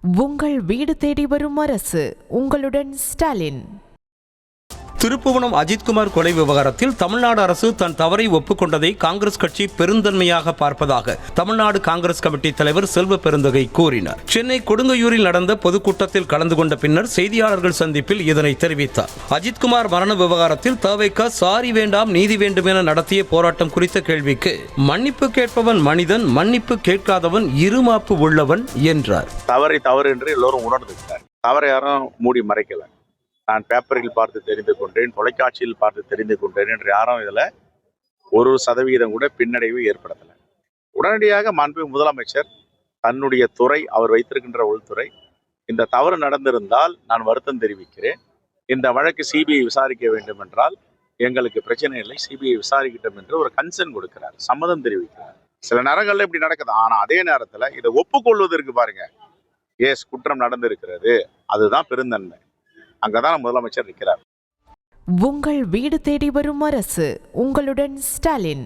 உங்கள் வீடு தேடி வரும் அரசு. உங்களுடன் ஸ்டாலின். திருப்புவனம் அஜித்குமார் கொலை விவகாரத்தில் தமிழ்நாடு அரசு தன் தவறை ஒப்புக்கொண்டதை காங்கிரஸ் கட்சி பெருந்தன்மையாக பார்ப்பதாக தமிழ்நாடு காங்கிரஸ் கமிட்டி தலைவர் செல்வ பெருந்தகை கூறினார். சென்னை கொடுங்கையூரில் நடந்த பொதுக்கூட்டத்தில் கலந்து கொண்ட பின்னர் செய்தியாளர்கள் சந்திப்பில் இதனை தெரிவித்தார். அஜித்குமார் மரண விவகாரத்தில் தவிக சாரி வேண்டாம் நீதி வேண்டும் என நடத்திய போராட்டம் குறித்த கேள்விக்கு மன்னிப்பு கேட்பவன் மனிதன், மன்னிப்பு கேட்காதவன் இருமாப்பு உள்ளவன் என்றார். தவறு என்று எல்லோரும் உணர்ந்துட்டார். தவறை யாரும் மூடி மறைக்கல. நான் பேப்பரில் பார்த்து தெரிந்து கொண்டேன், தொலைக்காட்சியில் பார்த்து தெரிந்து கொண்டேன் என்று யாரும் இதில் 1% கூட பின்னடைவு ஏற்படுத்தலை. உடனடியாக மாண்பு முதலமைச்சர் தன்னுடைய துறை, அவர் வைத்திருக்கின்ற உள்துறை, இந்த தவறு நடந்திருந்தால் நான் வருத்தம் தெரிவிக்கிறேன், இந்த வழக்கு சிபிஐ விசாரிக்க வேண்டும் என்றால் எங்களுக்கு பிரச்சனை இல்லை, சிபிஐ விசாரிக்கட்டும் என்று ஒரு கன்சர்ன் கொடுக்கிறார், சம்மதம் தெரிவிக்கிறார். சில நேரங்கள்ல இப்படி நடக்குது. ஆனால் அதே நேரத்தில் இதை ஒப்புக்கொள்வதற்கு பாருங்க, எஸ் குற்றம் நடந்திருக்கிறது, அதுதான் பெருந்தன்மை. அங்கதான் முதலமைச்சர் இருக்கிறார். உங்கள் வீடு தேடி வரும் அரசு. உங்களுடன் ஸ்டாலின்.